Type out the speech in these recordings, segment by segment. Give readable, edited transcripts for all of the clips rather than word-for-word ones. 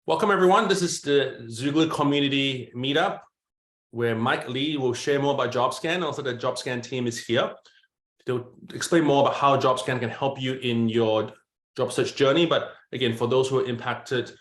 Welcome, everyone. This is the Xoogler community meetup where Mike Lee will share more about JobScan. Also, the JobScan team is here to explain more about how JobScan can help you in your job search journey. But again, for those who were impacted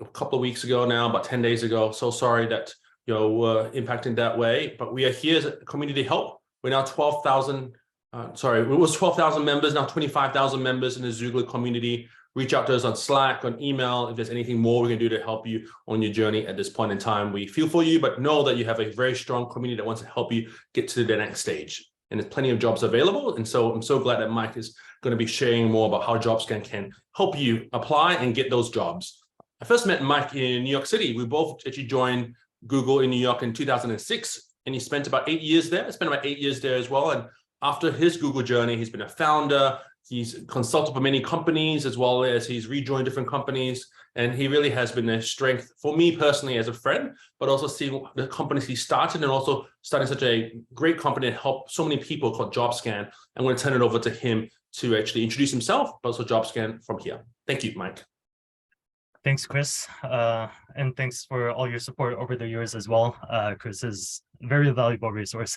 a couple of weeks ago now, about 10 days ago, so sorry that you were impacted that way. But we are here as a community to help. We're now 12,000. It was 12,000 members, now 25,000 members in the Xoogler community. Reach out to us on Slack, on email, if there's anything more we can do to help you on your journey at this point in time. We feel for you, but know that you have a very strong community that wants to help you get to the next stage. And there's plenty of jobs available. And so I'm so glad that Mike is going to be sharing more about how JobScan can help you apply and get those jobs. I first met Mike in New York City. We both actually joined Google in New York in 2006, and he spent about 8 years there. I spent about 8 years there as well. And after his Google journey, he's been a founder. He's consulted for many companies, as well as he's rejoined different companies. And he really has been a strength for me personally as a friend, but also seeing the companies he started and also starting such a great company to help so many people called JobScan. I'm going to turn it over to him to actually introduce himself, but also JobScan from here. Thank you, Mike. Thanks, Chris. And thanks for all your support over the years as well. Chris is a very valuable resource.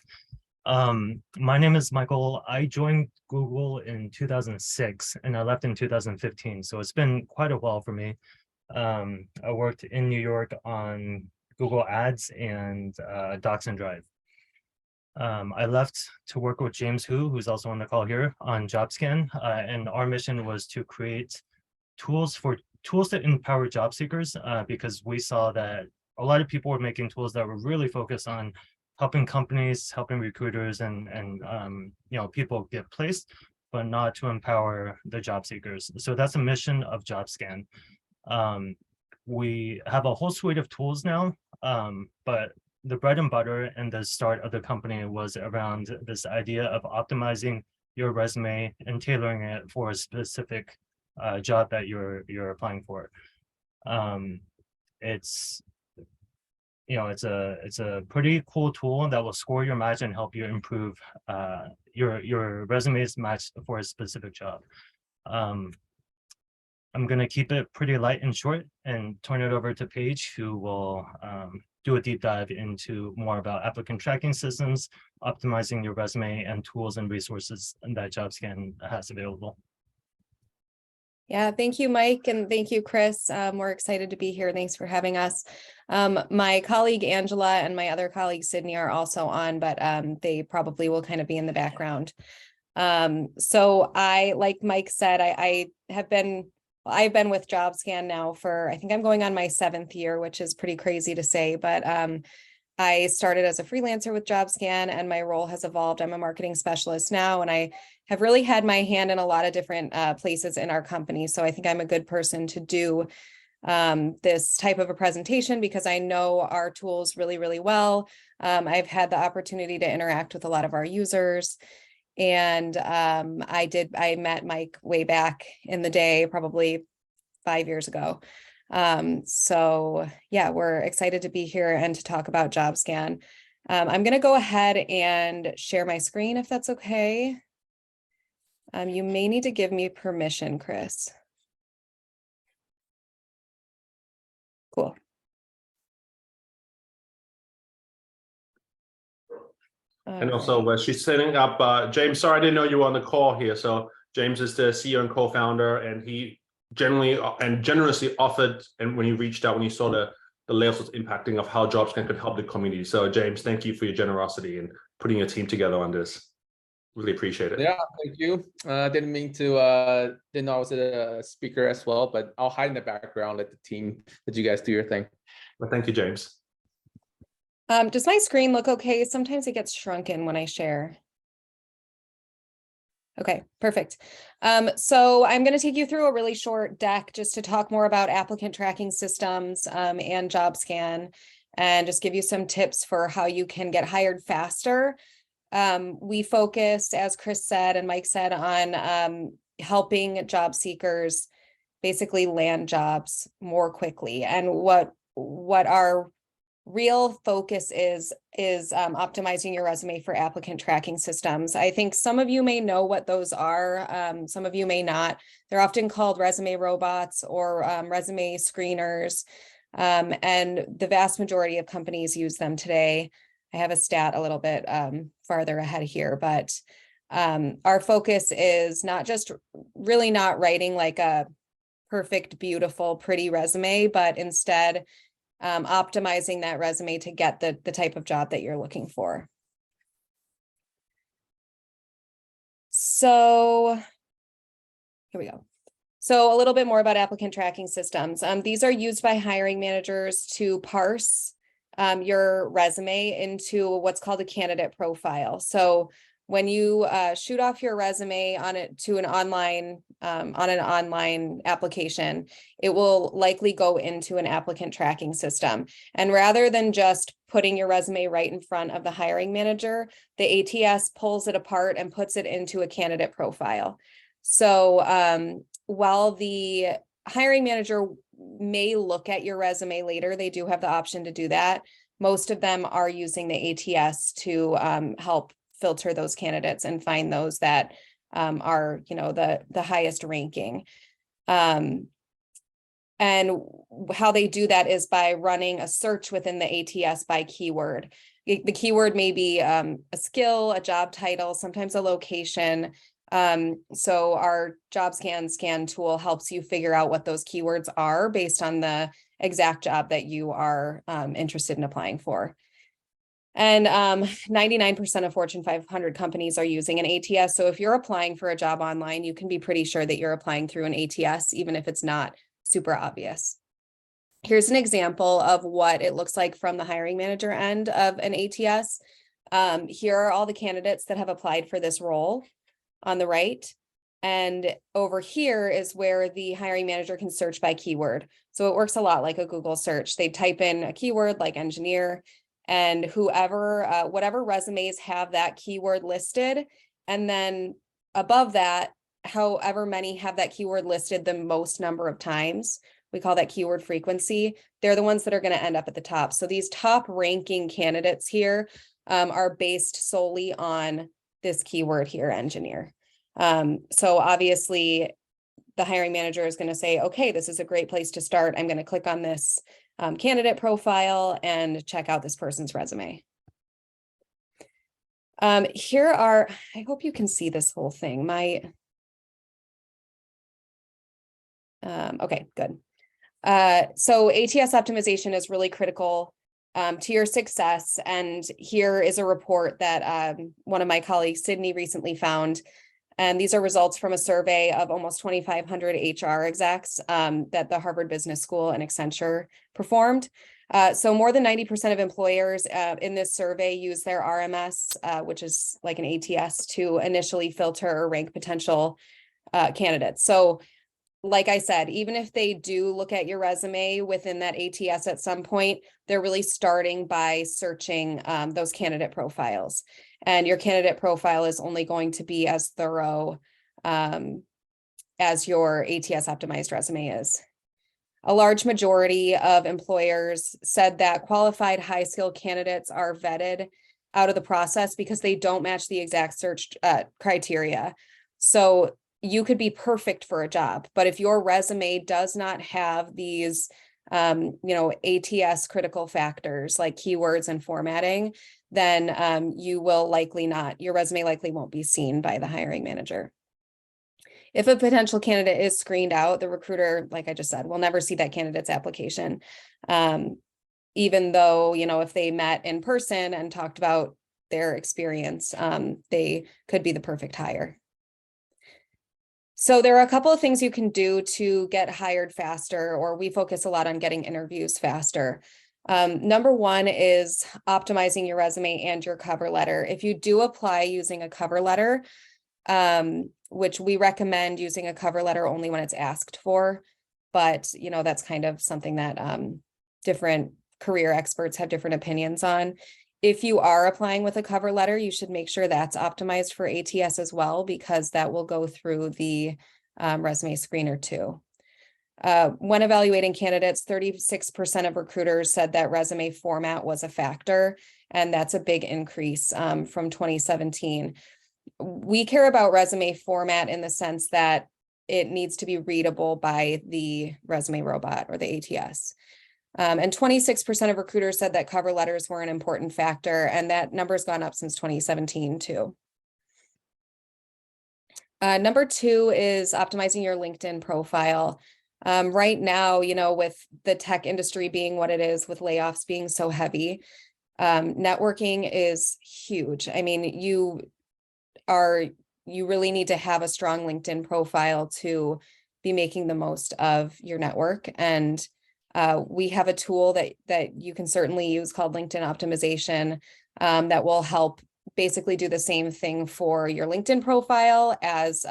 My name is Michael. I joined Google in 2006 and I left in 2015. So it's been quite a while for me. I worked in New York on Google Ads and Docs and Drive. I left to work with James Hu, who's also on the call here, on JobScan. And our mission was to create tools to empower job seekers, because we saw that a lot of people were making tools that were really focused on helping companies, helping recruiters, and people get placed, but not to empower the job seekers. So that's a mission of JobScan. We have a whole suite of tools now, but the bread and butter and the start of the company was around this idea of optimizing your resume and tailoring it for a specific job that you're applying for. It's a pretty cool tool that will score your match and help you improve your resume's match for a specific job. I'm going to keep it pretty light and short and turn it over to Paige, who will do a deep dive into more about applicant tracking systems, optimizing your resume, and tools and resources that JobScan has available. Yeah, thank you, Mike, and thank you, Chris. We're excited to be here. Thanks for having us. My colleague, Angela, and my other colleague, Sydney, are also on, but they probably will kind of be in the background. So like Mike said, I've been with JobScan now for, I think I'm going on my 7th year, which is pretty crazy to say, but I started as a freelancer with JobScan and my role has evolved. I'm a marketing specialist now, and I have really had my hand in a lot of different places in our company. So I think I'm a good person to do this type of a presentation because I know our tools really, really well. I've had the opportunity to interact with a lot of our users. And I met Mike way back in the day, probably 5 years ago. So yeah, we're excited to be here and to talk about JobScan. I'm going to go ahead and share my screen if that's okay. You may need to give me permission, Chris. Cool. And also, she's setting up, James, sorry, I didn't know you were on the call here. So James is the CEO and co-founder, and he generously offered, and when you reached out, when you saw the layoffs was impacting of how JobScan could help the community. So James, thank you for your generosity and putting your team together on this. Really appreciate it. Yeah, thank you. Didn't know I was a speaker as well, but I'll hide in the background, let the team, let you guys do your thing. Well, thank you, James. Does my screen look okay? Sometimes it gets shrunken when I share. Okay, perfect. So I'm going to take you through a really short deck just to talk more about applicant tracking systems and JobScan, and just give you some tips for how you can get hired faster. We focus, as Chris said and Mike said, on helping job seekers basically land jobs more quickly. And what real focus is optimizing your resume for applicant tracking systems. I think some of you may know what those are. Some of you may not. They're often called resume robots or resume screeners. And the vast majority of companies use them today. I have a stat a little bit farther ahead here, but our focus is not just really not writing like a perfect, beautiful, pretty resume, but instead optimizing that resume to get the type of job that you're looking for. So here we go. So a little bit more about applicant tracking systems. These are used by hiring managers to parse your resume into what's called a candidate profile. So when you shoot off your resume on it to an online application, it will likely go into an applicant tracking system. And rather than just putting your resume right in front of the hiring manager, the ATS pulls it apart and puts it into a candidate profile. So while the hiring manager may look at your resume later, they do have the option to do that. Most of them are using the ATS to help filter those candidates and find those that are, the highest ranking. And how they do that is by running a search within the ATS by keyword. The keyword may be a skill, a job title, sometimes a location. So our JobScan scan tool helps you figure out what those keywords are based on the exact job that you are interested in applying for. And 99% of Fortune 500 companies are using an ATS. So if you're applying for a job online, you can be pretty sure that you're applying through an ATS, even if it's not super obvious. Here's an example of what it looks like from the hiring manager end of an ATS. Here are all the candidates that have applied for this role on the right. And over here is where the hiring manager can search by keyword. So it works a lot like a Google search. They type in a keyword like engineer, and whatever resumes have that keyword listed, and then above that, however many have that keyword listed the most number of times, we call that keyword frequency, they're the ones that are going to end up at the top. So these top ranking candidates here are based solely on this keyword here, engineer. So obviously the hiring manager is going to say, okay, this is a great place to start. I'm going to click on this candidate profile and check out this person's resume. Here are, I hope you can see this whole thing. Okay, good. So ATS optimization is really critical to your success. And here is a report that one of my colleagues, Sydney, recently found. And these are results from a survey of almost 2,500 HR execs that the Harvard Business School and Accenture performed. So more than 90% of employers in this survey use their RMS, which is like an ATS, to initially filter or rank potential candidates. So like I said, even if they do look at your resume within that ATS at some point, they're really starting by searching those candidate profiles. And your candidate profile is only going to be as thorough as your ATS optimized resume is. A large majority of employers said that qualified high-skill candidates are vetted out of the process because they don't match the exact search criteria. So you could be perfect for a job, but if your resume does not have these, ATS critical factors like keywords and formatting, then your resume likely won't be seen by the hiring manager. If a potential candidate is screened out, the recruiter, like I just said, will never see that candidate's application. Even though, if they met in person and talked about their experience, they could be the perfect hire. So there are a couple of things you can do to get hired faster, or we focus a lot on getting interviews faster. Number one is optimizing your resume and your cover letter. If you do apply using a cover letter, which we recommend using a cover letter only when it's asked for, but that's kind of something that different career experts have different opinions on. If you are applying with a cover letter, you should make sure that's optimized for ATS as well, because that will go through the resume screener too. When evaluating candidates, 36% of recruiters said that resume format was a factor, and that's a big increase from 2017. We care about resume format in the sense that it needs to be readable by the resume robot or the ATS. And 26% of recruiters said that cover letters were an important factor, and that number's gone up since 2017 too. Number 2 is optimizing your LinkedIn profile. Right now, with the tech industry being what it is, with layoffs being so heavy, networking is huge. I mean, you really need to have a strong LinkedIn profile to be making the most of your network. And we have a tool that you can certainly use called LinkedIn Optimization that will help basically do the same thing for your LinkedIn profile as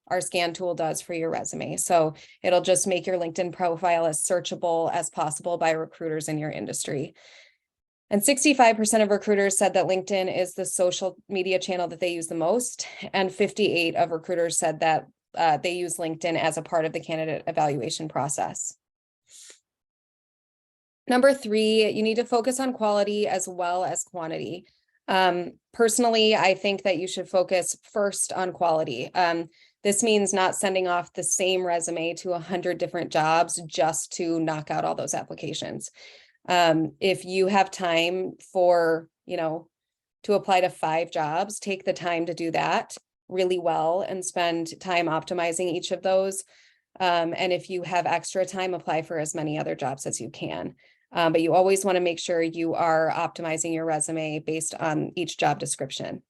our scan tool does for your resume. So it'll just make your LinkedIn profile as searchable as possible by recruiters in your industry. And 65% of recruiters said that LinkedIn is the social media channel that they use the most. And 58% of recruiters said that they use LinkedIn as a part of the candidate evaluation process. Number 3, you need to focus on quality as well as quantity. Personally, I think that you should focus first on quality. This means not sending off the same resume to 100 different jobs just to knock out all those applications. If you have time for, to apply to 5 jobs, take the time to do that really well and spend time optimizing each of those. And if you have extra time, apply for as many other jobs as you can. But you always want to make sure you are optimizing your resume based on each job description.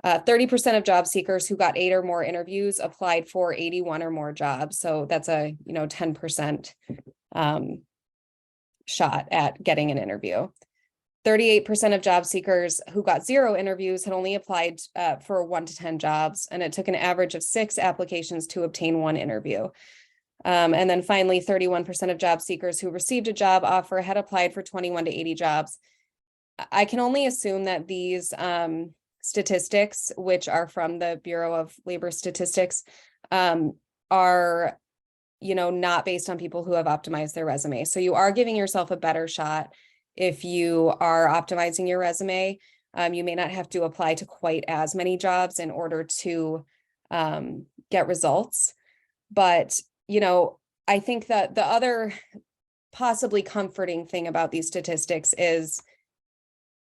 30% of job seekers who got 8 or more interviews applied for 81 or more jobs. So that's a 10% shot at getting an interview. 38% of job seekers who got 0 interviews had only applied for 1 to 10 jobs, and it took an average of 6 applications to obtain 1 interview. And then finally, 31% of job seekers who received a job offer had applied for 21 to 80 jobs. I can only assume that these statistics, which are from the Bureau of Labor Statistics, are not based on people who have optimized their resume. So you are giving yourself a better shot if you are optimizing your resume. You may not have to apply to quite as many jobs in order to get results. But, I think that the other possibly comforting thing about these statistics is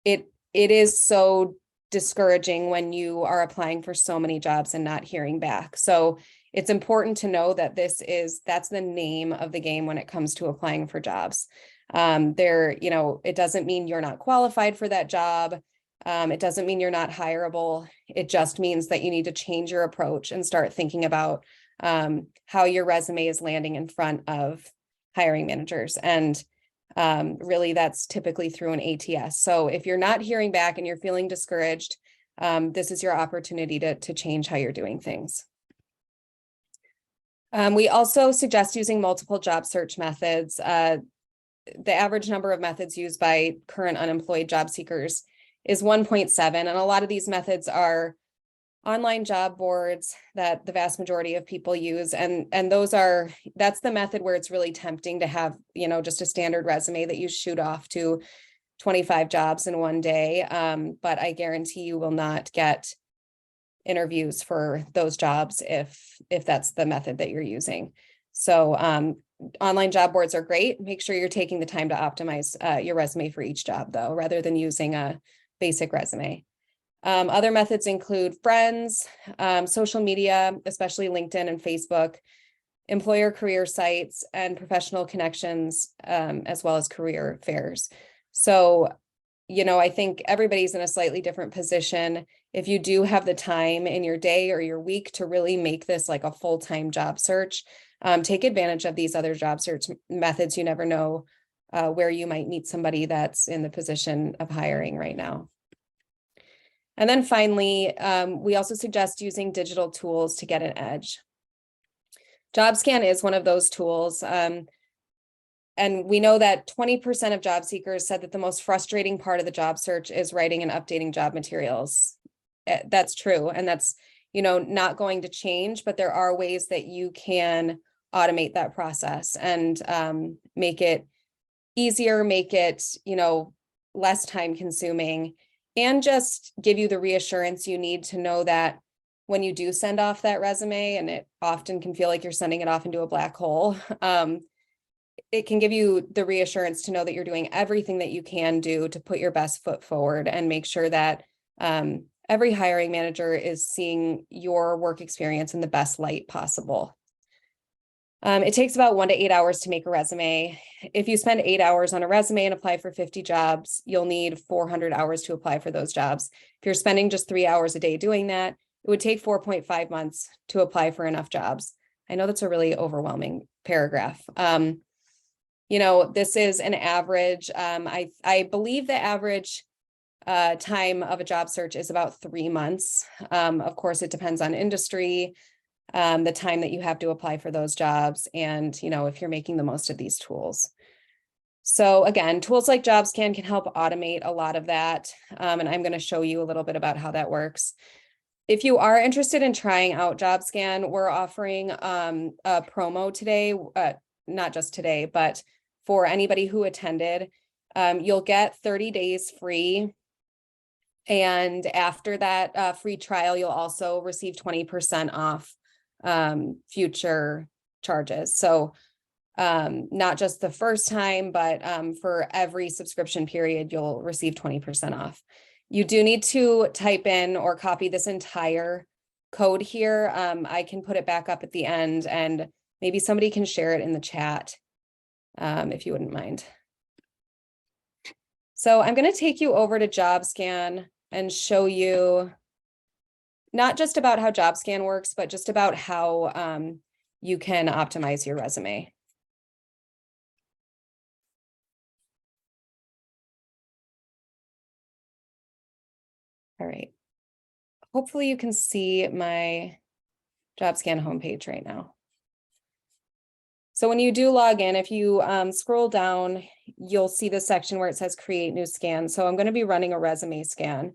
it is so discouraging when you are applying for so many jobs and not hearing back. So it's important to know that that's the name of the game when it comes to applying for jobs. It doesn't mean you're not qualified for that job. It doesn't mean you're not hireable. It just means that you need to change your approach and start thinking about how your resume is landing in front of hiring managers. And really, that's typically through an ATS. So if you're not hearing back and you're feeling discouraged, this is your opportunity to change how you're doing things. We also suggest using multiple job search methods. The average number of methods used by current unemployed job seekers is 1.7. And a lot of these methods are online job boards that the vast majority of people use. And that's the method where it's really tempting to have, just a standard resume that you shoot off to 25 jobs in one day. But I guarantee you will not get interviews for those jobs if that's the method that you're using. So online job boards are great. Make sure you're taking the time to optimize your resume for each job, though, rather than using a basic resume. Other methods include friends, social media, especially LinkedIn and Facebook, employer career sites, and professional connections, as well as career fairs. So, I think everybody's in a slightly different position. If you do have the time in your day or your week to really make this like a full-time job search, take advantage of these other job search methods. You never know where you might meet somebody that's in the position of hiring right now. And then finally, we also suggest using digital tools to get an edge. JobScan is one of those tools. And we know that 20% of job seekers said that the most frustrating part of the job search is writing and updating job materials. That's true. And that's, not going to change, but there are ways that you can automate that process and make it easier, make it, less time consuming, and just give you the reassurance you need to know that when you do send off that resume, and it often can feel like you're sending it off into a black hole, it can give you the reassurance to know that you're doing everything that you can do to put your best foot forward and make sure that every hiring manager is seeing your work experience in the best light possible. It takes about 1 to 8 hours to make a resume. If you spend 8 hours on a resume and apply for 50 jobs, you'll need 400 hours to apply for those jobs. If you're spending just 3 hours a day doing that, it would take 4.5 months to apply for enough jobs. I know that's a really overwhelming paragraph. This is an average. I believe the average time of a job search is about 3 months. Of course, it depends on industry, the time that you have to apply for those jobs, and if you're making the most of these tools. So again, tools like JobScan can help automate a lot of that, and I'm going to show you a little bit about how that works. If you are interested in trying out JobScan, we're offering a promo today, not just today, but for anybody who attended. You'll get 30 days free. And after that free trial, you'll also receive 20% off future charges. So not just the first time, but for every subscription period, you'll receive 20% off. You do need to type in or copy this entire code here. I can put it back up at the end, and maybe somebody can share it in the chat if you wouldn't mind. So I'm going to take you over to JobScan and show you not just about how JobScan works, but just about how you can optimize your resume. All right. Hopefully you can see my JobScan homepage right now. So when you do log in, if you scroll down, you'll see the section where it says create new scan. So I'm going to be running a resume scan,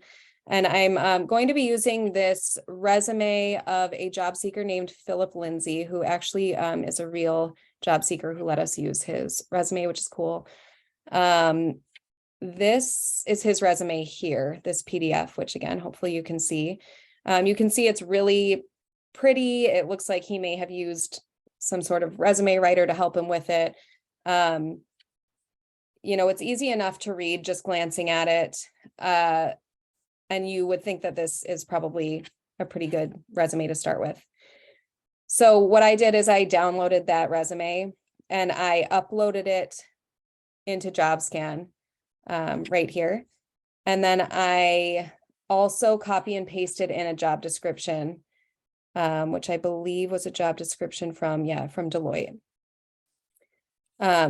and I'm going to be using this resume of a job seeker named Philip Lindsay, who actually is a real job seeker who let us use his resume, which is cool. This is his resume here, this PDF, which again, hopefully you can see. You can see it's really pretty. It looks like he may have used some sort of resume writer to help him with it. It's easy enough to read just glancing at it. And you would think that this is probably a pretty good resume to start with. So what I did is I downloaded that resume and I uploaded it into JobScan right here. And then I also copy and pasted in a job description, which I believe was a job description from Deloitte,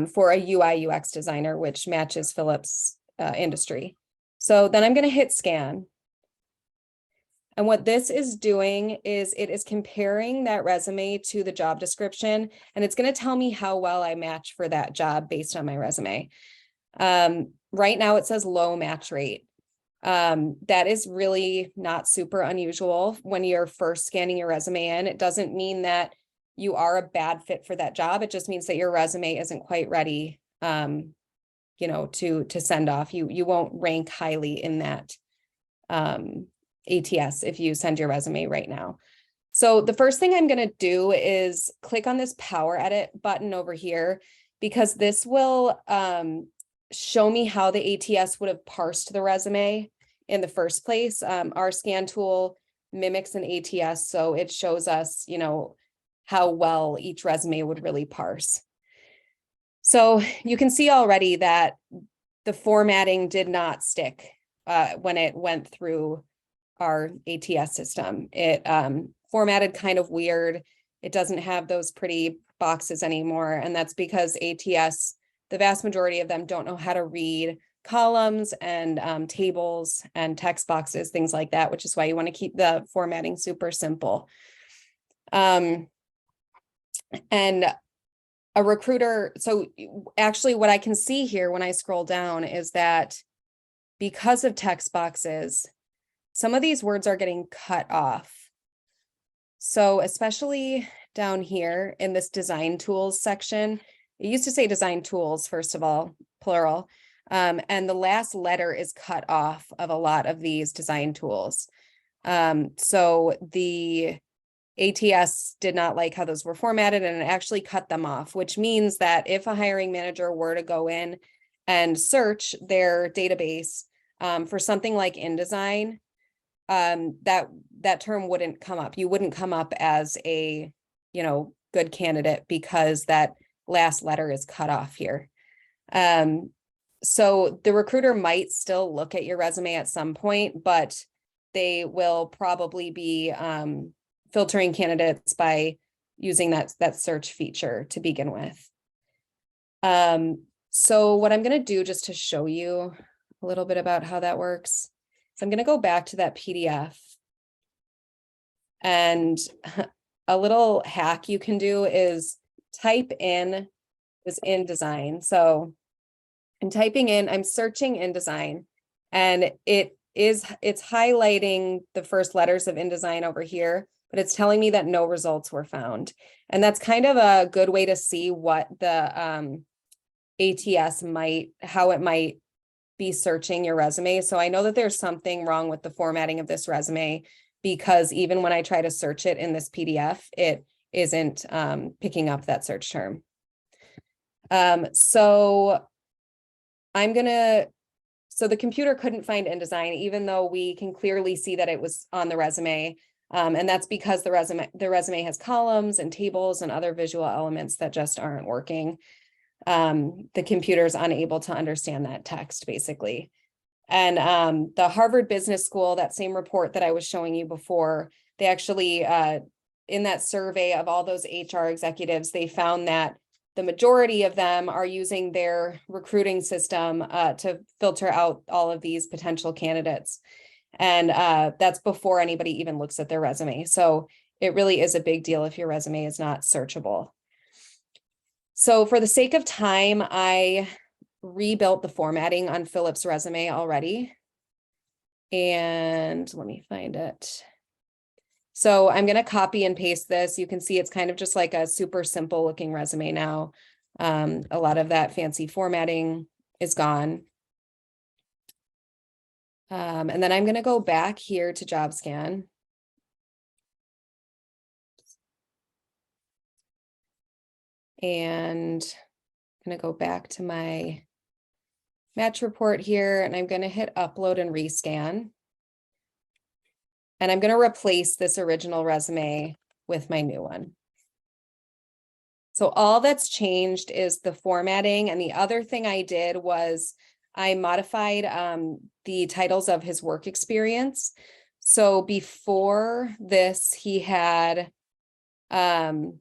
for a UI UX designer, which matches Philip's industry. So then I'm going to hit scan. And what this is doing is it is comparing that resume to the job description, and it's going to tell me how well I match for that job based on my resume. Right now it says low match rate. That is really not super unusual when you're first scanning your resume in. It doesn't mean that you are a bad fit for that job. It just means that your resume isn't quite ready, to send off. You won't rank highly in that ATS if you send your resume right now. So the first thing I'm going to do is click on this Power Edit button over here, because this will show me how the ATS would have parsed the resume in the first place. Our scan tool mimics an ATS, so it shows us, how well each resume would really parse. So you can see already that the formatting did not stick when it went through our ATS system. It formatted kind of weird. It doesn't have those pretty boxes anymore, and that's because ATS, the vast majority of them, don't know how to read columns and tables and text boxes, things like that, which is why you want to keep the formatting super simple. And a recruiter, so actually what I can see here when I scroll down is that because of text boxes, some of these words are getting cut off. So especially down here in this design tools section. It used to say design tools, first of all, plural. And the last letter is cut off of a lot of these design tools. So the ATS did not like how those were formatted and it actually cut them off, which means that if a hiring manager were to go in and search their database for something like InDesign, that term wouldn't come up. You wouldn't come up as a, good candidate because that last letter is cut off here. So the recruiter might still look at your resume at some point, but they will probably be filtering candidates by using that search feature to begin with. So what I'm going to do just to show you a little bit about how that works, so I'm going to go back to that PDF. And a little hack you can do is type in this InDesign. So I'm searching InDesign, and it's highlighting the first letters of InDesign over here, but it's telling me that no results were found. And that's kind of a good way to see what the ATS how it might be searching your resume. So I know that there's something wrong with the formatting of this resume, because even when I try to search it in this PDF, it isn't picking up that search term. So the computer couldn't find InDesign, even though we can clearly see that it was on the resume. And that's because the resume has columns and tables and other visual elements that just aren't working. The computer's unable to understand that text, basically. And the Harvard Business School, that same report that I was showing you before, they actually, in that survey of all those HR executives, they found that the majority of them are using their recruiting system to filter out all of these potential candidates. And that's before anybody even looks at their resume. So it really is a big deal if your resume is not searchable. So for the sake of time, I rebuilt the formatting on Philip's resume already. And let me find it. So I'm going to copy and paste this. You can see it's kind of just like a super simple looking resume now. A lot of that fancy formatting is gone. And then I'm going to go back here to JobScan. And I'm going to go back to my match report here, and I'm going to hit upload and rescan. And I'm going to replace this original resume with my new one. So all that's changed is the formatting. And the other thing I did was I modified the titles of his work experience. So before this, he had, I'll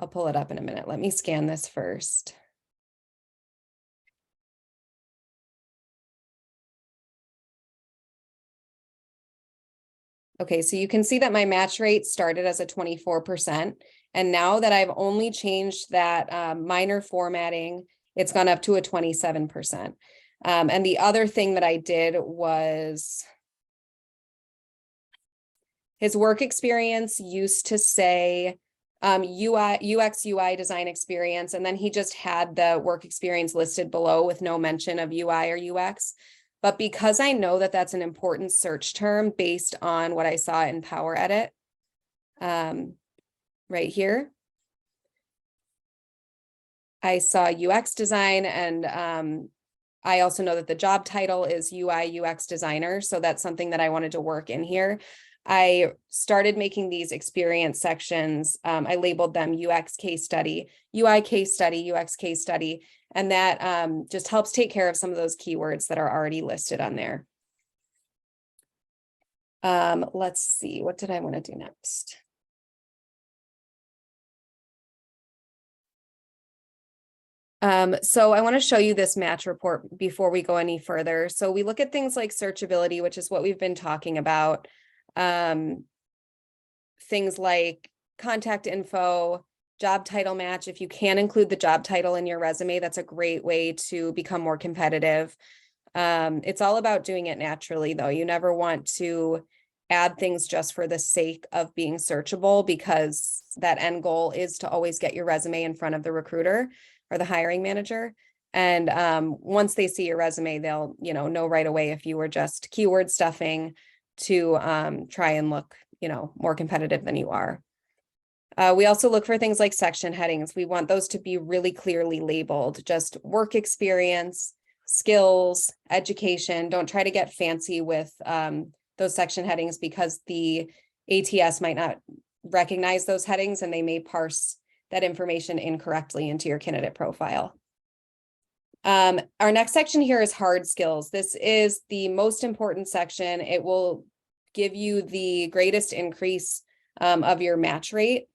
pull it up in a minute. Let me scan this first. Okay, so you can see that my match rate started as a 24%. And now that I've only changed that minor formatting, it's gone up to a 27%. And the other thing that I did was his work experience used to say UX, UI design experience, and then he just had the work experience listed below with no mention of UI or UX. But because I know that that's an important search term based on what I saw in Power Edit, right here, I saw UX design, and I also know that the job title is UI UX designer. So that's something that I wanted to work in here. I started making these experience sections. I labeled them UX case study, UI case study, UX case study, and that just helps take care of some of those keywords that are already listed on there. Let's see, what did I want to do next? So I want to show you this match report before we go any further. So we look at things like searchability, which is what we've been talking about. Things like contact info, job title match. If you can include the job title in your resume, that's a great way to become more competitive. It's all about doing it naturally, though. You never want to add things just for the sake of being searchable, because that end goal is to always get your resume in front of the recruiter or the hiring manager. And once they see your resume, they'll, know right away if you were just keyword stuffing to try and look, more competitive than you are. We also look for things like section headings. We want those to be really clearly labeled, just work experience, skills, education. Don't try to get fancy with those section headings, because the ATS might not recognize those headings and they may parse that information incorrectly into your candidate profile. Our next section here is hard skills. This is the most important section. It will give you the greatest increase of your match rate,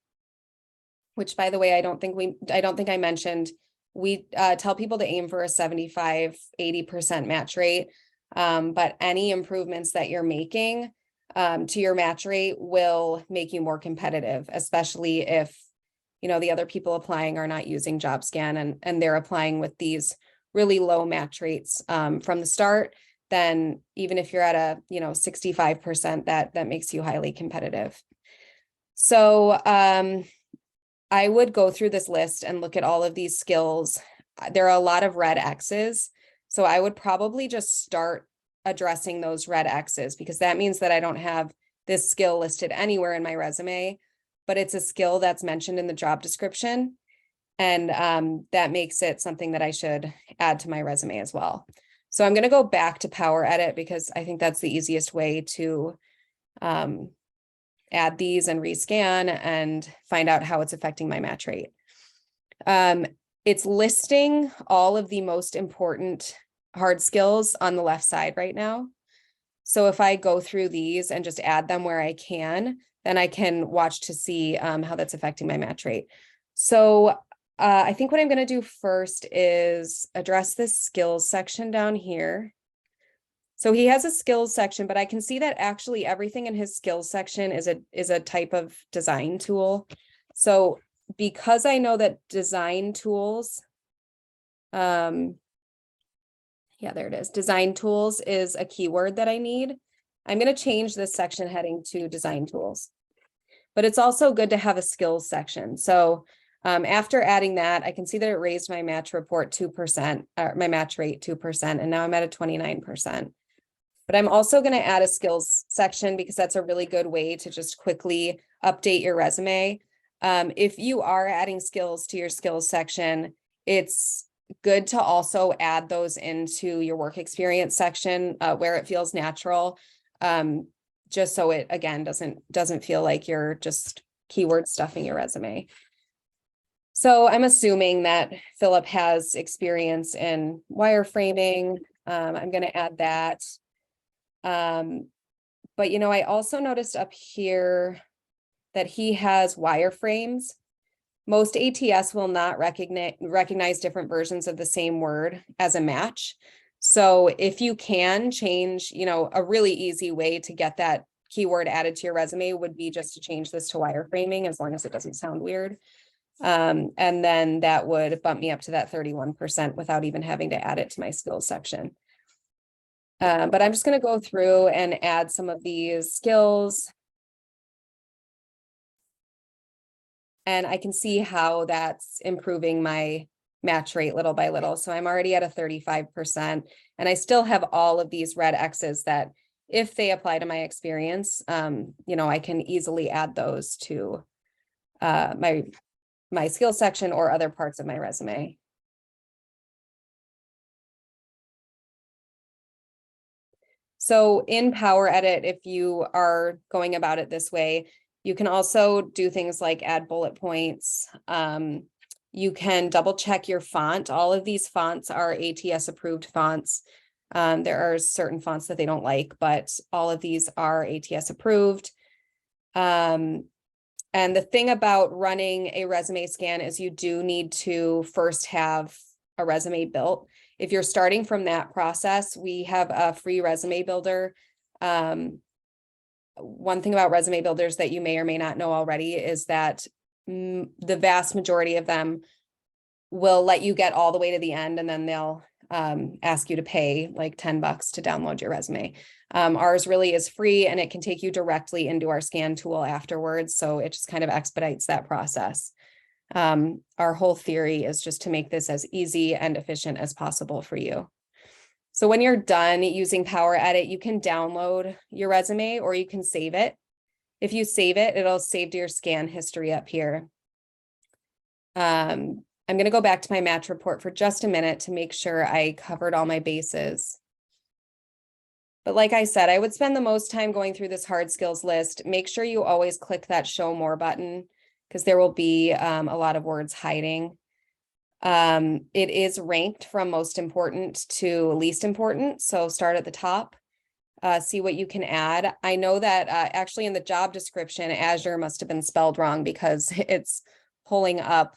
which, by the way, I don't think I mentioned. We tell people to aim for a 75-80% match rate, but any improvements that you're making to your match rate will make you more competitive, especially if the other people applying are not using JobScan and they're applying with these really low match rates from the start. Then even if you're at a 65%, that makes you highly competitive. So I would go through this list and look at all of these skills. There are a lot of red X's, so I would probably just start addressing those red X's, because that means that I don't have this skill listed anywhere in my resume, but it's a skill that's mentioned in the job description. And that makes it something that I should add to my resume as well. So I'm going to go back to Power Edit, because I think that's the easiest way to add these and rescan and find out how it's affecting my match rate. It's listing all of the most important hard skills on the left side right now. So if I go through these and just add them where I can, then I can watch to see how that's affecting my match rate. So I think what I'm going to do first is address this skills section down here. So he has a skills section, but I can see that actually everything in his skills section is a type of design tool. So because I know that design tools, yeah, there it is. Design tools is a keyword that I need. I'm going to change this section heading to design tools, but it's also good to have a skills section. So after adding that, I can see that it raised my match report 2%, or my match rate 2%, and now I'm at a 29%. But I'm also going to add a skills section, because that's a really good way to just quickly update your resume. If you are adding skills to your skills section, it's good to also add those into your work experience section where it feels natural, just so it, again, doesn't feel like you're just keyword stuffing your resume. So I'm assuming that Philip has experience in wireframing. I'm going to add that. But I also noticed up here that he has wireframes. Most ATS will not recognize different versions of the same word as a match. So if you can change, a really easy way to get that keyword added to your resume would be just to change this to wireframing, as long as it doesn't sound weird. And then that would bump me up to that 31% without even having to add it to my skills section. But I'm just going to go through and add some of these skills. And I can see how that's improving my match rate little by little. So I'm already at a 35%, and I still have all of these red X's that, if they apply to my experience, I can easily add those to my skills section or other parts of my resume. So in Power Edit, if you are going about it this way, you can also do things like add bullet points. You can double check your font. All of these fonts are ATS approved fonts. There are certain fonts that they don't like, but all of these are ATS approved. And the thing about running a resume scan is you do need to first have a resume built. If you're starting from that process, we have a free resume builder. One thing about resume builders that you may or may not know already is that the vast majority of them will let you get all the way to the end, and then they'll ask you to pay like $10 to download your resume. Ours really is free, and it can take you directly into our scan tool afterwards. So it just kind of expedites that process. Our whole theory is just to make this as easy and efficient as possible for you. So when you're done using Power Edit, you can download your resume or you can save it. If you save it, it'll save to your scan history up here. I'm going to go back to my match report for just a minute to make sure I covered all my bases. But like I said, I would spend the most time going through this hard skills list. Make sure you always click that show more button, because there will be a lot of words hiding. It is ranked from most important to least important. So start at the top, see what you can add. I know that actually in the job description, Azure must have been spelled wrong because it's pulling up.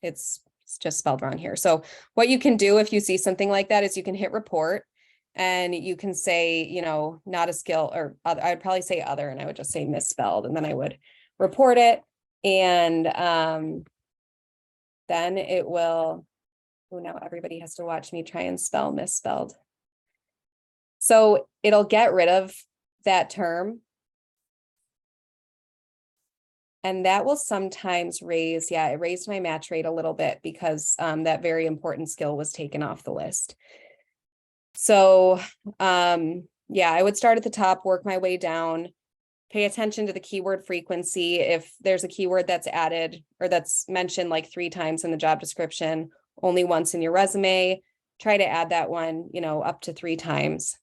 It's just spelled wrong here. So what you can do if you see something like that is you can hit report, and you can say, you know, not a skill, or other, I'd probably say other, and I would just say misspelled, and then I would report it. And then it will, oh, now everybody has to watch me try and spell misspelled. So it'll get rid of that term. And that will sometimes raise, yeah, it raised my match rate a little bit because that very important skill was taken off the list. So yeah, I would start at the top, work my way down, pay attention to the keyword frequency. If there's a keyword that's added or that's mentioned like 3 times in the job description, only once in your resume, try to add that one, you know, up to 3 times.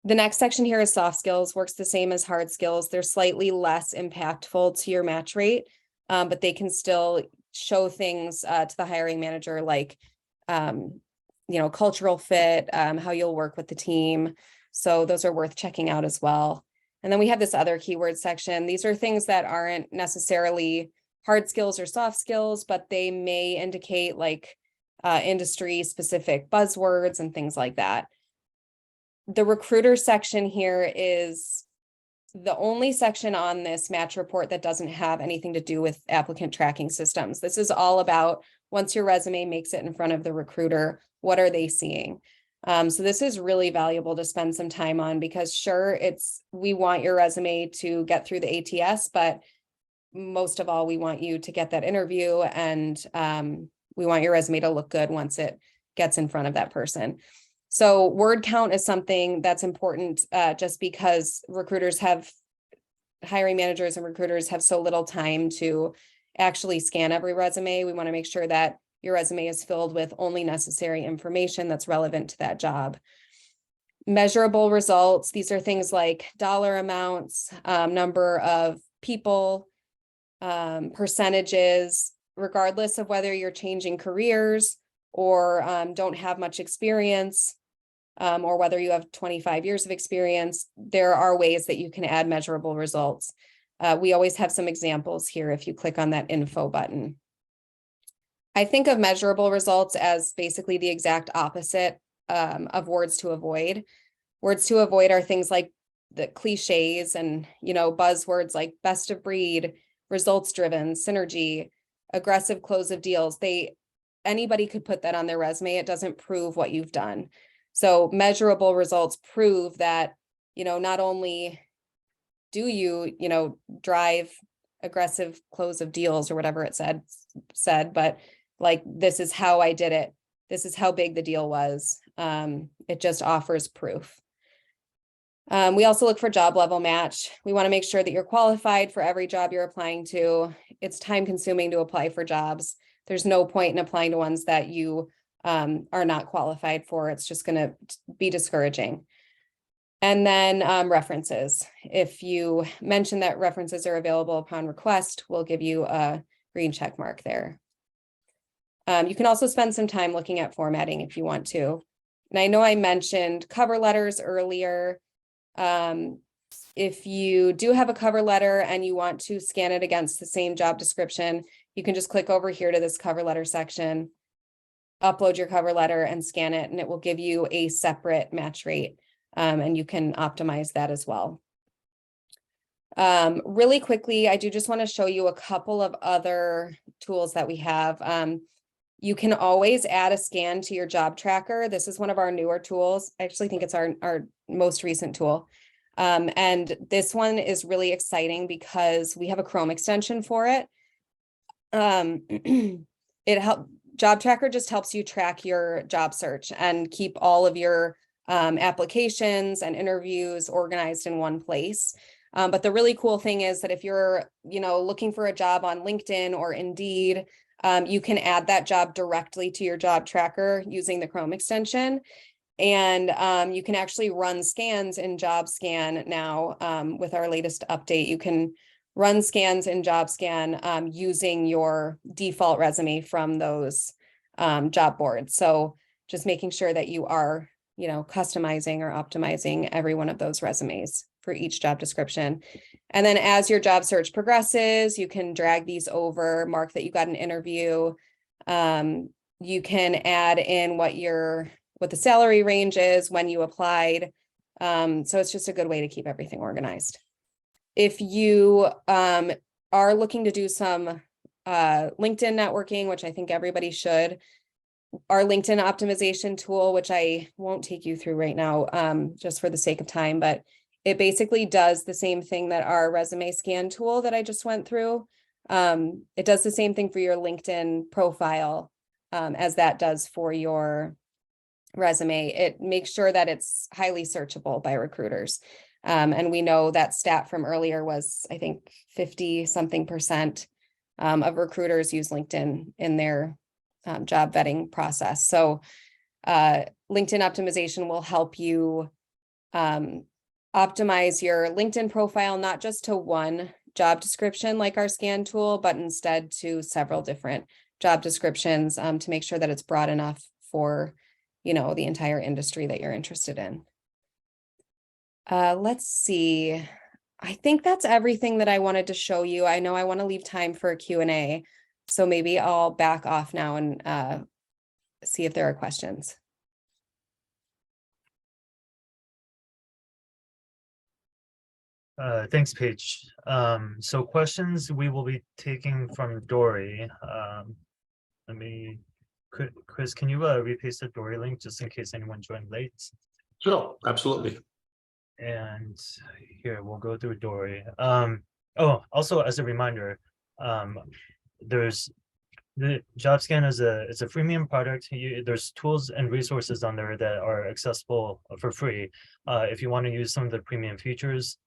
The next section here is soft skills, works the same as hard skills. They're slightly less impactful to your match rate, but they can still show things to the hiring manager, like, you know, cultural fit, how you'll work with the team. So those are worth checking out as well. And then we have this other keyword section. These are things that aren't necessarily hard skills or soft skills, but they may indicate like industry specific buzzwords and things like that. The recruiter section here is the only section on this match report that doesn't have anything to do with applicant tracking systems. This is all about once your resume makes it in front of the recruiter, what are they seeing? So this is really valuable to spend some time on, because sure, we want your resume to get through the ATS, but most of all, we want you to get that interview, and we want your resume to look good once it gets in front of that person. So word count is something that's important just because hiring managers and recruiters have so little time to actually scan every resume. We want to make sure that your resume is filled with only necessary information that's relevant to that job. Measurable results. These are things like dollar amounts, number of people, percentages, regardless of whether you're changing careers or don't have much experience, or whether you have 25 years of experience. There are ways that you can add measurable results. We always have some examples here if you click on that info button. I think of measurable results as basically the exact opposite of words to avoid. Words to avoid are things like the cliches and, you know, buzzwords like best of breed, results driven, synergy, aggressive close of deals. Anybody could put that on their resume. It doesn't prove what you've done. So measurable results prove that, you know, not only do you, you know, drive aggressive close of deals or whatever it said, but like, this is how I did it. This is how big the deal was. It just offers proof. We also look for job level match. We want to make sure that you're qualified for every job you're applying to. It's time consuming to apply for jobs. There's no point in applying to ones that you are not qualified for. It's just going to be discouraging. And then references. If you mention that references are available upon request, we'll give you a green check mark there. You can also spend some time looking at formatting if you want to. And I know I mentioned cover letters earlier. If you do have a cover letter and you want to scan it against the same job description, you can just click over here to this cover letter section, upload your cover letter and scan it, and it will give you a separate match rate. And you can optimize that as well. Really quickly, I do just want to show you a couple of other tools that we have. You can always add a scan to your job tracker. This is one of our newer tools. I actually think it's our most recent tool. And this one is really exciting because we have a Chrome extension for it. Job Tracker just helps you track your job search and keep all of your applications and interviews organized in one place. But the really cool thing is that if you're, looking for a job on LinkedIn or Indeed, you can add that job directly to your job tracker using the Chrome extension. And you can actually run scans in JobScan now with our latest update. You can run scans in JobScan using your default resume from those job boards. So just making sure that you are, customizing or optimizing every one of those resumes for each job description. And then as your job search progresses, you can drag these over, mark that you got an interview. You can add in what the salary range is, when you applied. So it's just a good way to keep everything organized. If you are looking to do some LinkedIn networking, which I think everybody should, our LinkedIn optimization tool, which I won't take you through right now, just for the sake of time, but it basically does the same thing that our resume scan tool that I just went through. It does the same thing for your LinkedIn profile as that does for your resume. It makes sure that it's highly searchable by recruiters. And we know that stat from earlier was, I think, 50-something% of recruiters use LinkedIn in their job vetting process. So LinkedIn optimization will help you optimize your LinkedIn profile, not just to one job description like our scan tool, but instead to several different job descriptions to make sure that it's broad enough for, the entire industry that you're interested in. Let's see. I think that's everything that I wanted to show you. I know I want to leave time for a Q&A, so maybe I'll back off now and see if there are questions. Thanks, Paige. So questions we will be taking from Dory. Chris, can you repaste the Dory link just in case anyone joined late? Sure, absolutely. And here we'll go through Dory. Also as a reminder, there's the JobScan it's a freemium product. There's tools and resources on there that are accessible for free. If you want to use some of the premium features,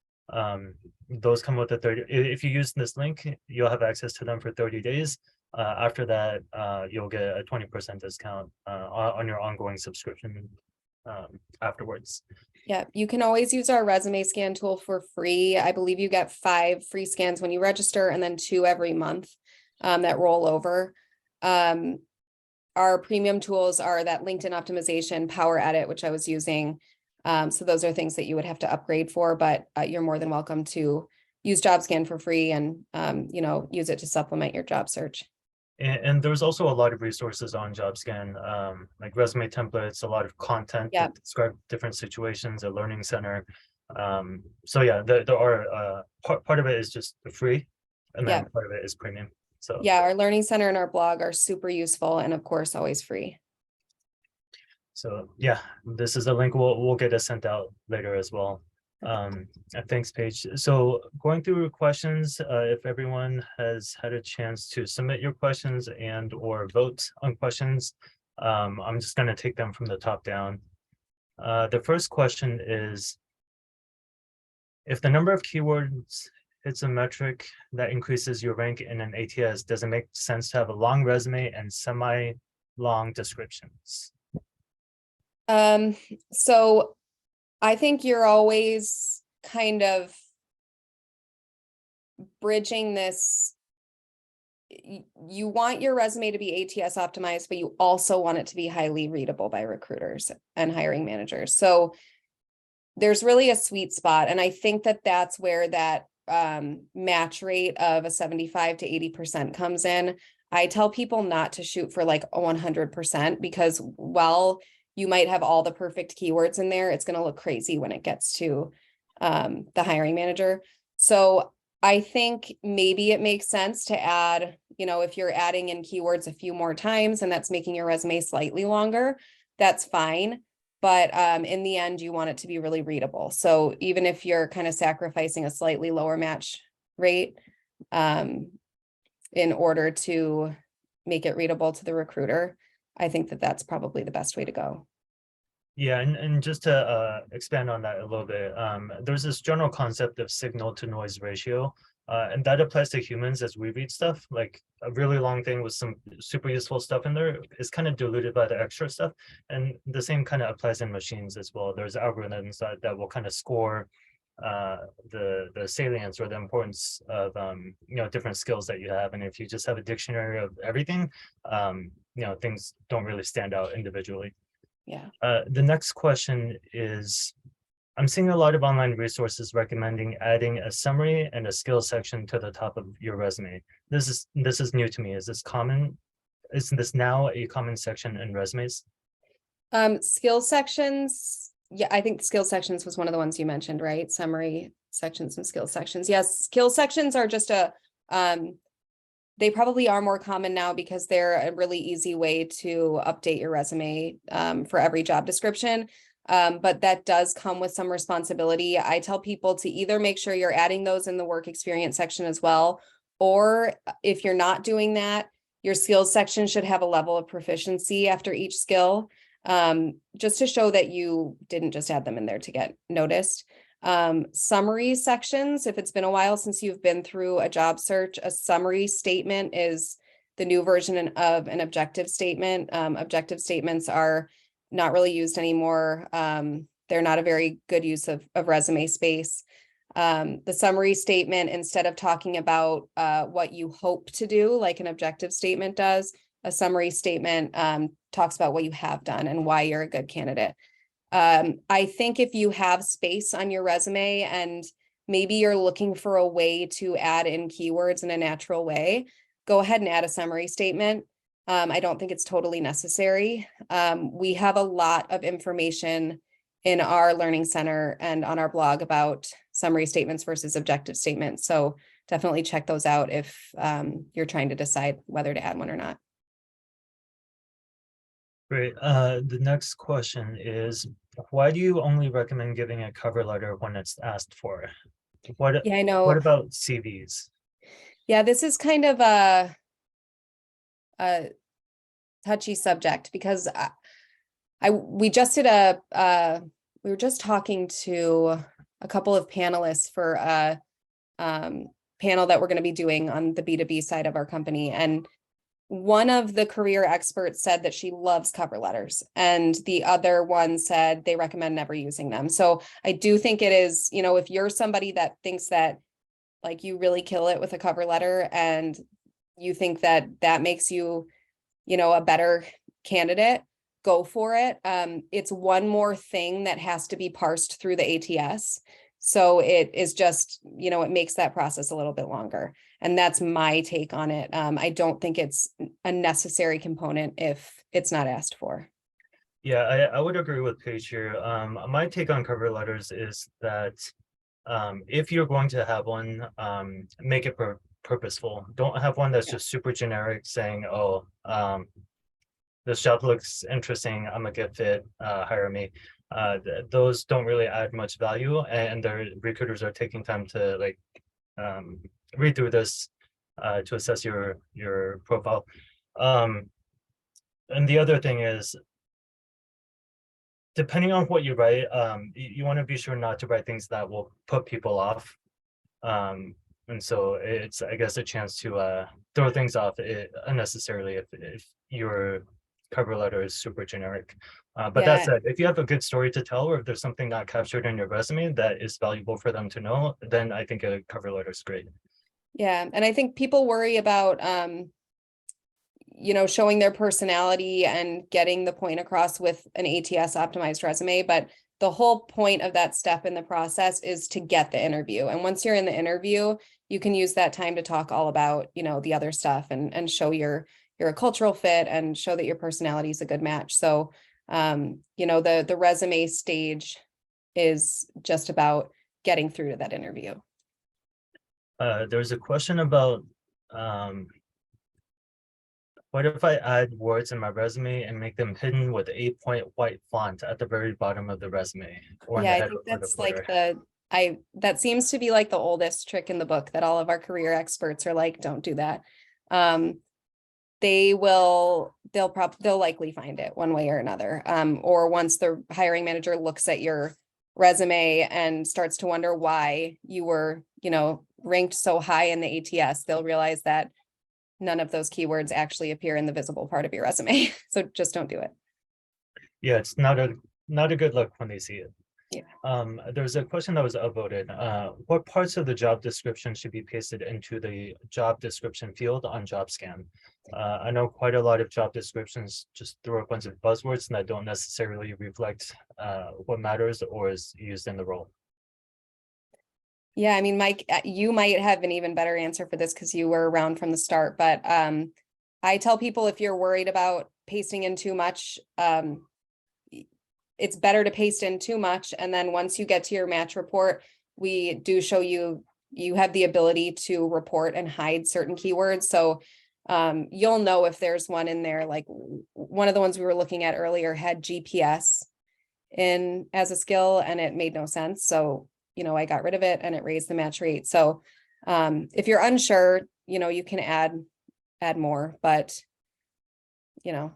those come with if you use this link, you'll have access to them for 30 days. After that, you'll get a 20% discount on your ongoing subscription afterwards. Yeah, you can always use our resume scan tool for free. I believe you get 5 free scans when you register and then 2 every month that roll over. Our premium tools are that LinkedIn optimization, Power Edit, which I was using. So those are things that you would have to upgrade for, but you're more than welcome to use JobScan for free and, use it to supplement your job search. And there's also a lot of resources on JobScan, like resume templates, a lot of content that describe different situations, a learning center. So yeah, there are part of it is just free, and then part of it is premium. So yeah, our learning center and our blog are super useful, and of course, always free. So yeah, this is a link. We'll get it sent out later as well. Thanks, Paige. So going through your questions, if everyone has had a chance to submit your questions and or vote on questions, I'm just going to take them from the top down. The first question is, if the number of keywords hits a metric that increases your rank in an ATS, does it make sense to have a long resume and semi-long descriptions? So I think you're always kind of bridging this. You want your resume to be ATS optimized, but you also want it to be highly readable by recruiters and hiring managers. So there's really a sweet spot. And I think that that's where that match rate of a 75 to 80% comes in. I tell people not to shoot for like a 100% because while you might have all the perfect keywords in there, it's going to look crazy when it gets to the hiring manager. So I think maybe it makes sense to add, if you're adding in keywords a few more times and that's making your resume slightly longer, that's fine. But in the end, you want it to be really readable. So even if you're kind of sacrificing a slightly lower match rate in order to make it readable to the recruiter, I think that that's probably the best way to go. Yeah, and just to expand on that a little bit, there's this general concept of signal to noise ratio, and that applies to humans as we read stuff. Like a really long thing with some super useful stuff in there is kind of diluted by the extra stuff, and the same kind of applies in machines as well. There's algorithms that will kind of score the salience or the importance of different skills that you have, and if you just have a dictionary of everything, things don't really stand out individually. Yeah. The next question is, I'm seeing a lot of online resources recommending adding a summary and a skills section to the top of your resume. This is new to me. Is this common? Is this now a common section in resumes? Skill sections. Yeah, I think skill sections was one of the ones you mentioned, right? Summary sections and skill sections. Yes, skill sections are just they probably are more common now because they're a really easy way to update your resume for every job description. But that does come with some responsibility. I tell people to either make sure you're adding those in the work experience section as well, or if you're not doing that, your skills section should have a level of proficiency after each skill, just to show that you didn't just add them in there to get noticed. Summary sections, if it's been a while since you've been through a job search, a summary statement is the new version of an objective statement. Objective statements are not really used anymore. They're not a very good use of resume space. The summary statement, instead of talking about what you hope to do, like an objective statement does, a summary statement talks about what you have done and why you're a good candidate. I think if you have space on your resume and maybe you're looking for a way to add in keywords in a natural way, go ahead and add a summary statement. I don't think it's totally necessary. We have a lot of information in our learning center and on our blog about summary statements versus objective statements. So definitely check those out if you're trying to decide whether to add one or not. Great. The next question is, why do you only recommend giving a cover letter when it's asked for? Yeah, I know. What about CVs? Yeah, this is kind of a touchy subject because we were just talking to a couple of panelists for a panel that we're going to be doing on the B2B side of our company, and one of the career experts said that she loves cover letters, and the other one said they recommend never using them. So I do think it is, if you're somebody that thinks that like you really kill it with a cover letter and you think that that makes you, a better candidate, go for it. It's one more thing that has to be parsed through the ATS. So it is just, it makes that process a little bit longer. And that's my take on it. I don't think it's a necessary component if it's not asked for. Yeah, I would agree with Paige here. My take on cover letters is that if you're going to have one, make it purposeful. Don't have one that's just super generic saying, oh, this job looks interesting, I'm a good fit, hire me. Those don't really add much value, and the recruiters are taking time to read through this to assess your profile. And the other thing is, depending on what you write, you want to be sure not to write things that will put people off. And so it's, I guess, a chance to throw things off unnecessarily if your cover letter is super generic. But that said, if you have a good story to tell, or if there's something not captured in your resume that is valuable for them to know, then I think a cover letter is great. Yeah, and I think people worry about showing their personality and getting the point across with an ATS optimized resume, but the whole point of that step in the process is to get the interview. And once you're in the interview, you can use that time to talk all about, the other stuff and show you're a cultural fit and show that your personality is a good match. So, the resume stage is just about getting through to that interview. There's a question about what if I add words in my resume and make them hidden with 8-point white font at the very bottom of the resume or in Yeah, the I header think or the that's footer? like that seems to be like the oldest trick in the book that all of our career experts are like, don't do that. They'll likely find it one way or another. Or once the hiring manager looks at your resume and starts to wonder why you were, ranked so high in the ATS, they'll realize that none of those keywords actually appear in the visible part of your resume. So just don't do it. Yeah, it's not a good look when they see it. Yeah. There's a question that was upvoted. What parts of the job description should be pasted into the job description field on JobScan? I know quite a lot of job descriptions just throw a bunch of buzzwords that don't necessarily reflect what matters or is used in the role. Yeah, I mean, Mike, you might have an even better answer for this because you were around from the start, but I tell people if you're worried about pasting in too much, it's better to paste in too much. And then once you get to your match report, we do show you have the ability to report and hide certain keywords. So you'll know if there's one in there, like one of the ones we were looking at earlier had GPS in as a skill and it made no sense. So I got rid of it and it raised the match rate. So if you're unsure, you can add more, but I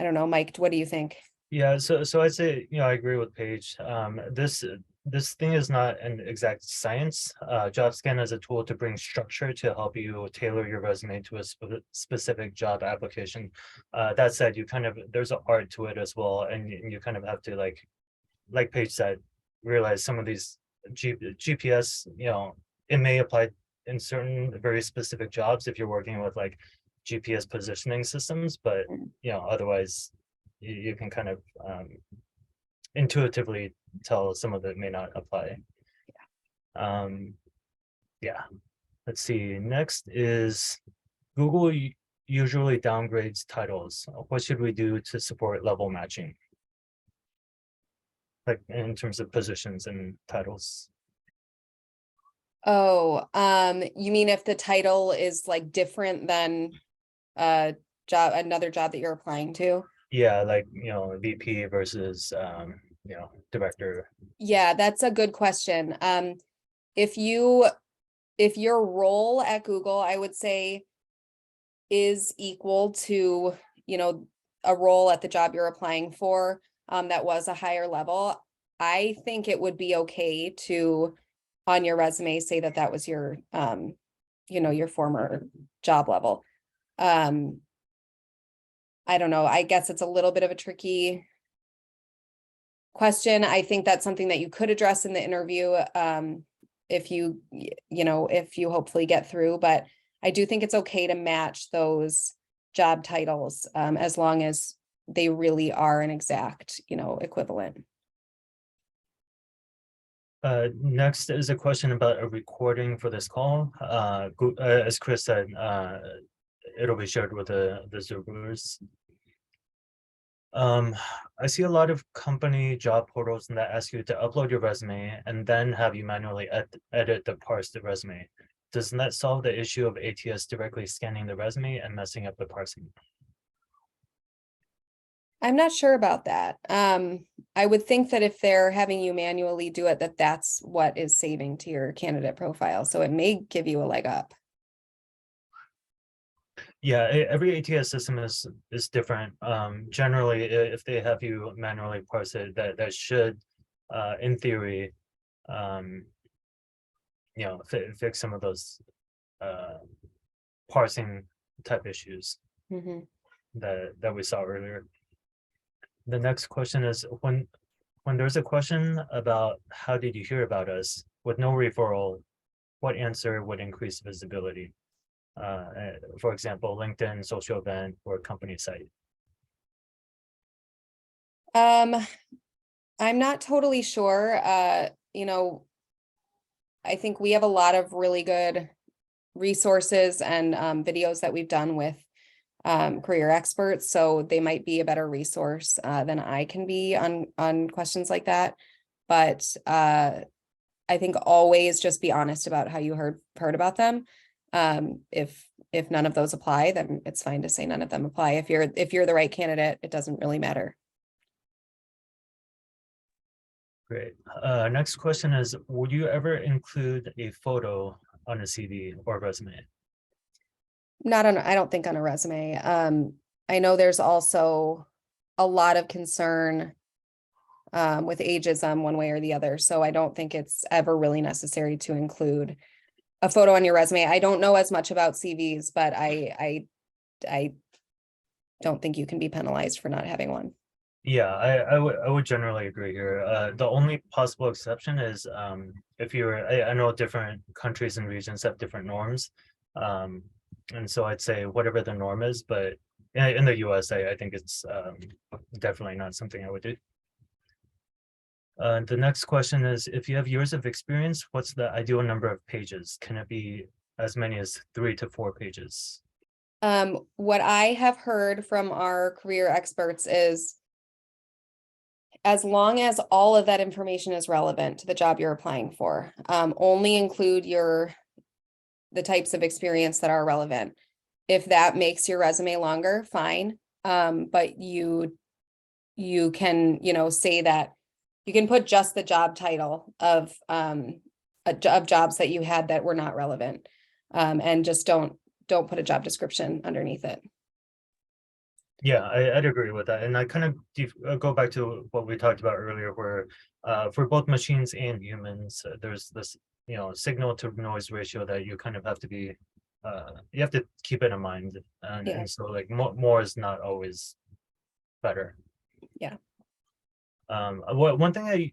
don't know, Mike, what do you think? Yeah, so I'd say, I agree with Paige. This thing is not an exact science. JobScan is a tool to bring structure to help you tailor your resume to a specific job application. That said, there's an art to it as well, and you kind of have to like Paige said, realize some of these GPS, it may apply in certain very specific jobs if you're working with like GPS positioning systems, but otherwise you can kind of intuitively tell some of it may not apply. Yeah. Let's see. Next is Google usually downgrades titles. What should we do to support level matching? Like in terms of positions and titles. Oh, you mean if the title is like different than another job that you're applying to? Yeah, like VP versus director. Yeah, that's a good question. If your role at Google, I would say, is equal to, a role at the job you're applying for, that was a higher level, I think it would be okay to, on your resume, say that was your, your former job level. I don't know. I guess it's a little bit of a tricky question. I think that's something that you could address in the interview, if you hopefully get through, but I do think it's okay to match those job titles, as long as they really are an exact, equivalent. Next is a question about a recording for this call. As Chris said, it'll be shared with the Xooglers. I see a lot of company job portals that ask you to upload your resume and then have you manually edit the parsed resume. Doesn't that solve the issue of ATS directly scanning the resume and messing up the parsing? I'm not sure about that. I would think that if they're having you manually do it, that's what is saving to your candidate profile. So it may give you a leg up. Yeah, every ATS system is different. Generally, if they have you manually parse it, that should, in theory, fix some of those parsing type issues that we saw earlier. The next question is when there's a question about how did you hear about us with no referral, what answer would increase visibility? For example, LinkedIn, social event, or company site. I'm not totally sure. I think we have a lot of really good resources and videos that we've done with career experts, so they might be a better resource than I can be on questions like that. But I think always just be honest about how you heard about them. If none of those apply, then it's fine to say none of them apply. If you're the right candidate, it doesn't really matter. Great. Next question is, would you ever include a photo on a CV or resume? I don't think on a resume. I know there's also a lot of concern with ageism one way or the other. So I don't think it's ever really necessary to include a photo on your resume. I don't know as much about CVs, but I don't think you can be penalized for not having one. Yeah, I would generally agree here. The only possible exception is if I know different countries and regions have different norms. And so I'd say whatever the norm is, but in the US, I think it's definitely not something I would do. The next question is, if you have years of experience, what's the ideal number of pages? Can it be as many as 3 to 4 pages? What I have heard from our career experts is, as long as all of that information is relevant to the job you're applying for, only include the types of experience that are relevant. If that makes your resume longer, fine. But you can, say that you can put just the job title of jobs that you had that were not relevant, and just don't put a job description underneath it. Yeah, I'd agree with that. And I kind of go back to what we talked about earlier, where for both machines and humans, there's this, signal to noise ratio that you kind of have to be, you have to keep it in mind. And so like more is not always better. Yeah. One thing I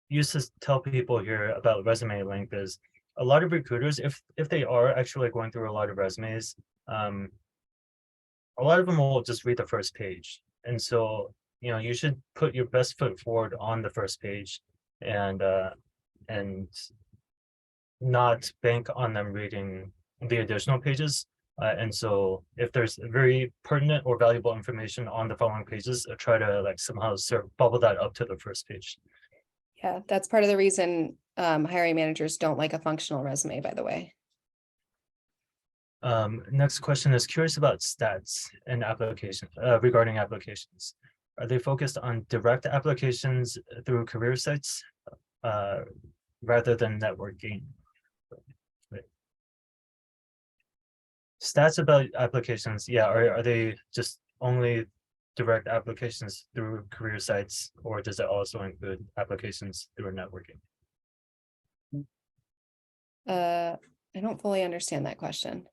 used to tell people here about resume length is a lot of recruiters, if they are actually going through a lot of resumes, a lot of them will just read the first page. And so, you should put your best foot forward on the first page and not bank on them reading the additional pages. And so if there's very pertinent or valuable information on the following pages, try to like somehow bubble that up to the first page. Yeah, that's part of the reason hiring managers don't like a functional resume, by the way. Next question is curious about stats and application regarding applications. Are they focused on direct applications through career sites rather than networking? Right. Stats about applications, yeah, are they just only direct applications through career sites, or does it also include applications through networking? I don't fully understand that question.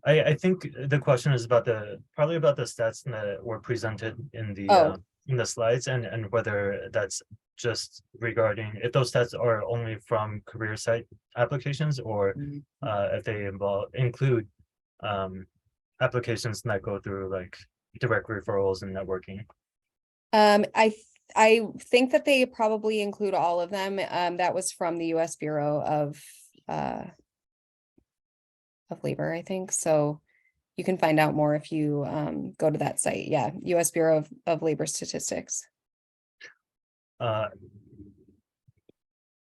I think the question is probably about the stats that were presented in the slides, and whether that's just regarding if those stats are only from career site applications, or if they include applications that go through like direct referrals and networking. I think that they probably include all of them. That was from the U.S. Bureau of Labor, I think. So you can find out more if you go to that site. Yeah, U.S. Bureau of Labor Statistics. Got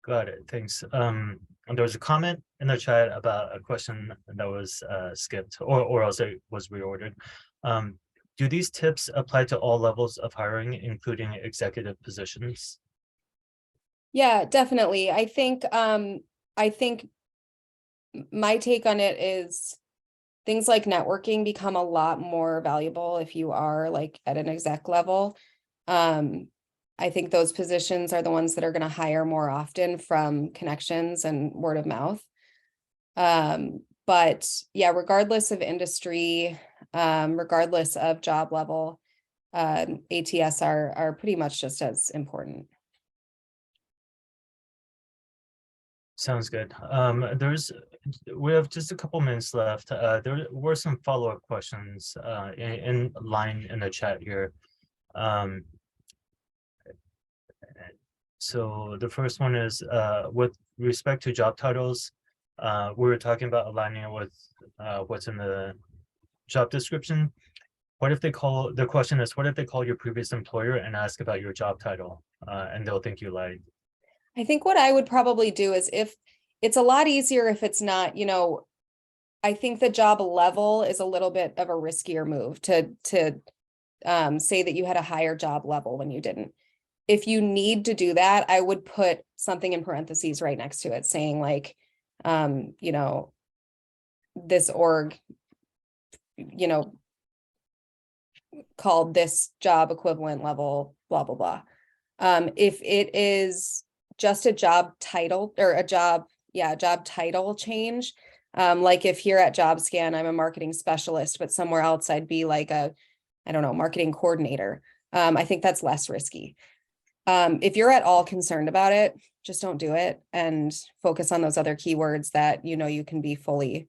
it. Thanks. And there was a comment in the chat about a question that was skipped or else it was reordered. Do these tips apply to all levels of hiring, including executive positions? Yeah, definitely. I think my take on it is things like networking become a lot more valuable if you are like at an exec level. I think those positions are the ones that are going to hire more often from connections and word of mouth. But yeah, regardless of industry, regardless of job level, ATS are pretty much just as important. Sounds good. We have just a couple minutes left. There were some follow-up questions in line in the chat here. So the first one is with respect to job titles, we were talking about aligning it with what's in the job description. what if they call, the question is, what if they call your previous employer and ask about your job title, and they'll think you lied? I think what I would probably do is, if it's a lot easier if it's not, I think the job level is a little bit of a riskier move to say that you had a higher job level when you didn't. If you need to do that, I would put something in parentheses right next to it saying like, this org, called this job equivalent level, blah, blah, blah. If it is just a job title or a job title change, like if here at JobScan, I'm a marketing specialist, but somewhere else I'd be like marketing coordinator. I think that's less risky. If you're at all concerned about it, just don't do it and focus on those other keywords that, you can be fully,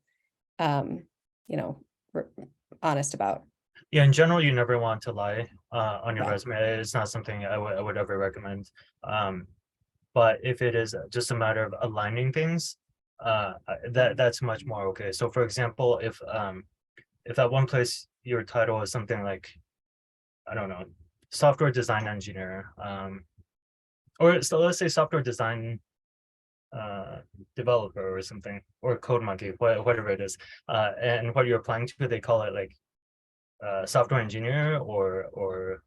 honest about. Yeah, in general, you never want to lie on your Yeah. resume. It's not something I would ever recommend. But if it is just a matter of aligning things, that's much more okay. So for example, if at one place your title is something like, I don't know, software design engineer, or so let's say software design developer or something, or code monkey, whatever it is, and what you're applying to, they call it like software engineer or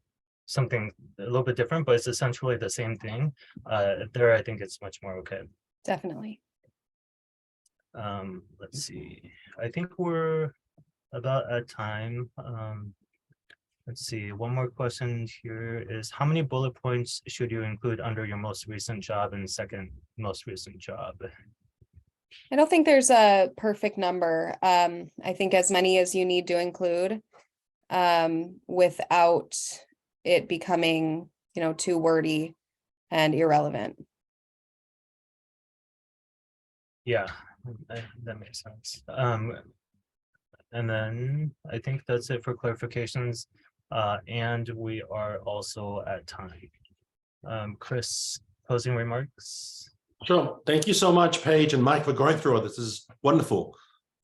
something a little bit different, but it's essentially the same thing. There, I think it's much more okay. Definitely. Let's see. I think we're about at time. Let's see. One more question here is, how many bullet points should you include under your most recent job and second most recent job? I don't think there's a perfect number. I think as many as you need to include, without it becoming, too wordy and irrelevant. Yeah, that makes sense. And then I think that's it for clarifications. And we are also at time. Chris, closing remarks? Sure. Thank you so much, Paige and Mike, for going through all this. This is wonderful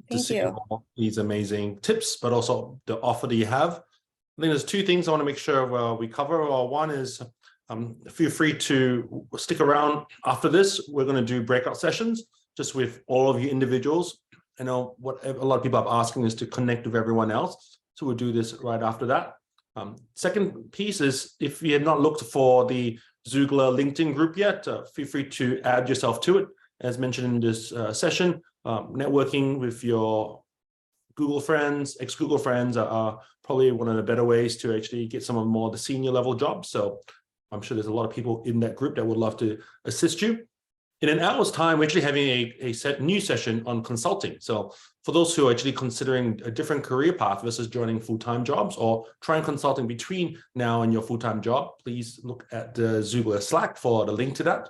to Thank see you. all these amazing tips, but also the offer that you have. I think there's two things I want to make sure we cover. One is feel free to stick around after this. We're going to do breakout sessions just with all of you individuals. I know what a lot of people are asking is to connect with everyone else. So we'll do this right after that. Second piece is, if you have not looked for the Xoogler LinkedIn group yet, feel free to add yourself to it. As mentioned in this session, networking with your Google friends, ex-Google friends are probably one of the better ways to actually get some of more the senior level jobs. So I'm sure there's a lot of people in that group that would love to assist you. In an hour's time, we're actually having a new session on consulting. So for those who are actually considering a different career path versus joining full-time jobs or trying consulting between now and your full-time job, please look at the Xoogler Slack for the link to that.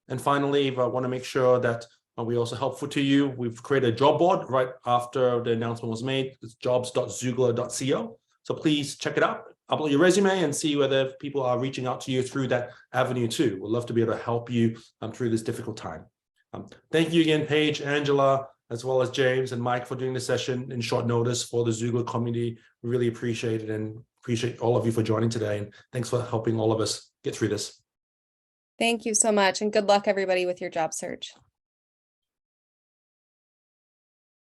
And finally, if I want to make sure that we also helpful to you, we've created a job board right after the announcement was made. It's jobs.xoogler.co. So please check it out. Upload your resume and see whether people are reaching out to you through that avenue too. We'd love to be able to help you through this difficult time. Thank you again, Paige, Angela, as well as James and Mike for doing the session in short notice for the Xoogler community. We really appreciate it and appreciate all of you for joining today. And thanks for helping all of us get through this. Thank you so much. And good luck, everybody, with your job search.